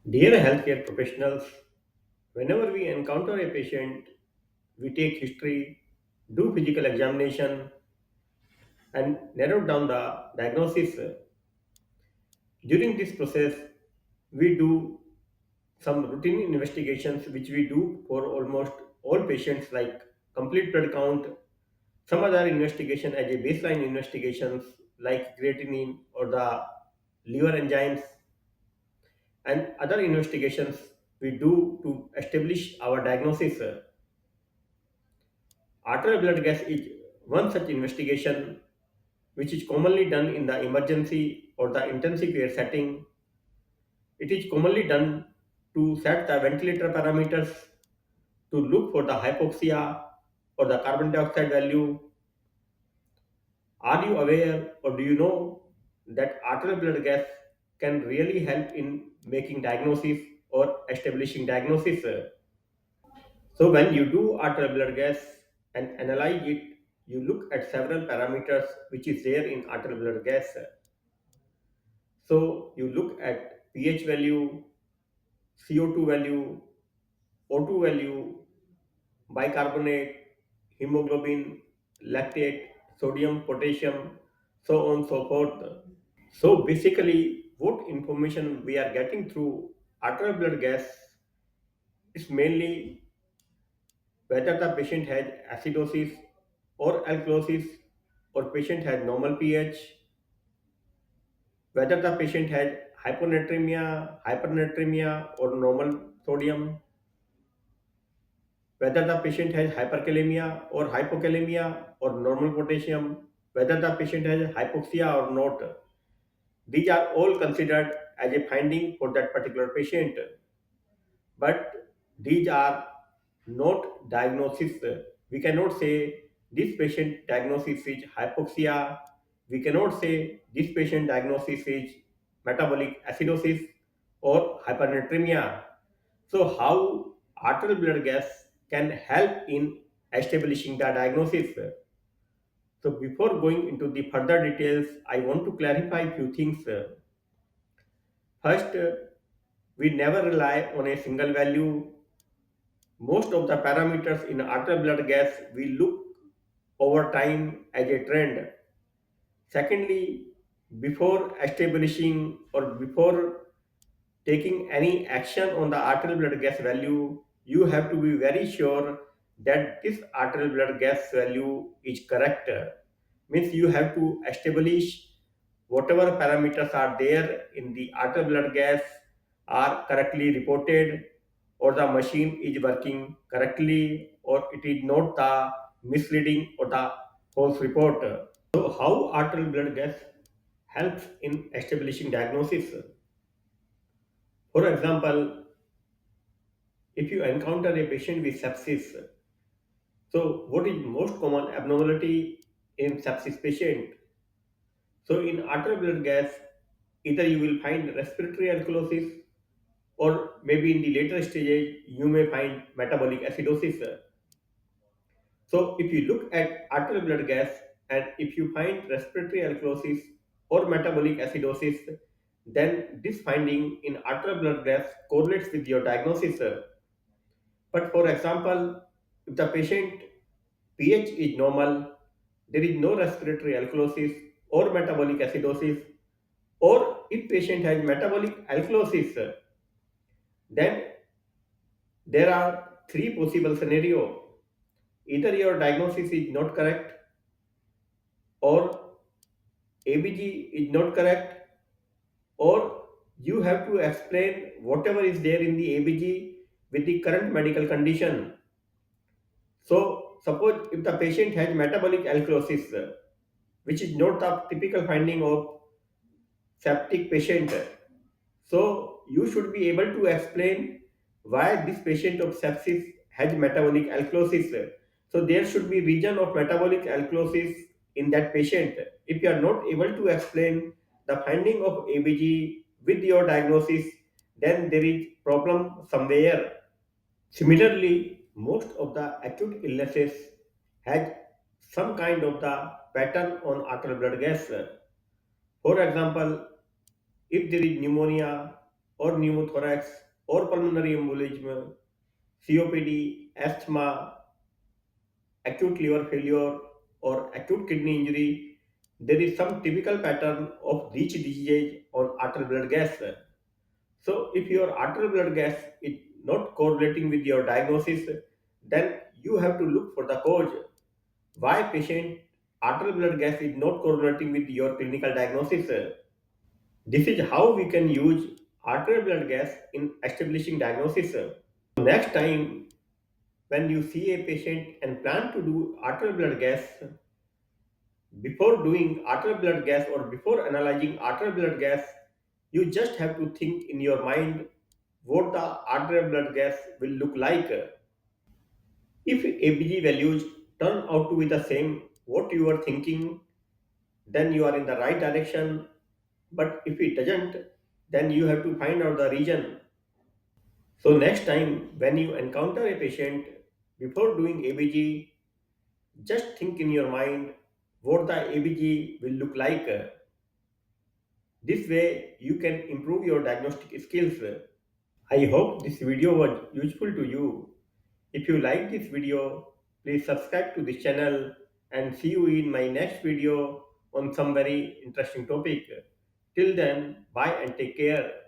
Dear healthcare professionals, whenever we encounter a patient, we take history, do physical examination, and narrow down the diagnosis. During this process, we do some routine investigations which we do for almost all patients like complete blood count, some other investigation as a baseline investigations like creatinine or the liver enzymes, and other investigations we do to establish our diagnosis. Arterial blood gas is one such investigation which is commonly done in the emergency or the intensive care setting. It is commonly done to set the ventilator parameters, to look for the hypoxia or the carbon dioxide value. Are you aware or do you know that arterial blood gas can really help in making diagnosis or establishing diagnosis? So when you do arterial blood gas and analyze it, you look at several parameters which is there in arterial blood gas. So you look at pH value, CO2 value, O2 value, bicarbonate, hemoglobin, lactate, sodium, potassium, so on so forth. So basically, what information we are getting through arterial blood gas is mainly whether the patient has acidosis or alkalosis or patient has normal pH, whether the patient has hyponatremia, hypernatremia or normal sodium, whether the patient has hyperkalemia or hypokalemia or normal potassium, whether the patient has hypoxia or not. These are all considered as a finding for that particular patient, but these are not diagnosis. We cannot say this patient diagnosis is hypoxia. We cannot say this patient diagnosis is metabolic acidosis or hypernatremia. So, how arterial blood gas can help in establishing the diagnosis? So, before going into the further details, I want to clarify a few things. First, we never rely on a single value. Most of the parameters in arterial blood gas we look over time as a trend. Secondly, before establishing or before taking any action on the arterial blood gas value, you have to be very sure that this arterial blood gas value is correct. Means you have to establish whatever parameters are there in the arterial blood gas are correctly reported, or the machine is working correctly, or it is not the misleading or the false report. So how arterial blood gas helps in establishing diagnosis? For example, if you encounter a patient with sepsis, so what is most common abnormality in sepsis patient? So in arterial blood gas, either you will find respiratory alkalosis or maybe in the later stages you may find metabolic acidosis. So if you look at arterial blood gas and if you find respiratory alkalosis or metabolic acidosis, then this finding in arterial blood gas correlates with your diagnosis. But for example, if the patient pH is normal, there is no respiratory alkalosis or metabolic acidosis, or if patient has metabolic alkalosis, then there are three possible scenarios. Either your diagnosis is not correct, or ABG is not correct, or you have to explain whatever is there in the ABG with the current medical condition. So, suppose if the patient has metabolic alkalosis, which is not the typical finding of septic patient, so you should be able to explain why this patient of sepsis has metabolic alkalosis. So there should be region of metabolic alkalosis in that patient. If you are not able to explain the finding of ABG with your diagnosis, then there is problem somewhere. Similarly, most of the acute illnesses has some kind of the pattern on arterial blood gas. For example, if there is pneumonia, or pneumothorax or pulmonary embolism, COPD, asthma, acute liver failure, or acute kidney injury, there is some typical pattern of these diseases on arterial blood gas. So, if your arterial blood gas is not correlating with your diagnosis, then you have to look for the cause. Why patient arterial blood gas is not correlating with your clinical diagnosis? This is how we can use arterial blood gas in establishing diagnosis. Next time when you see a patient and plan to do arterial blood gas, before doing arterial blood gas or before analyzing arterial blood gas, you just have to think in your mind what the arterial blood gas will look like. If ABG values turn out to be the same what you are thinking, then you are in the right direction. But if it doesn't, then you have to find out the reason. So next time when you encounter a patient, before doing ABG, just think in your mind what the ABG will look like. This way you can improve your diagnostic skills. I hope this video was useful to you. If you like this video, please subscribe to this channel and see you in my next video on some very interesting topic. Till then, bye and take care.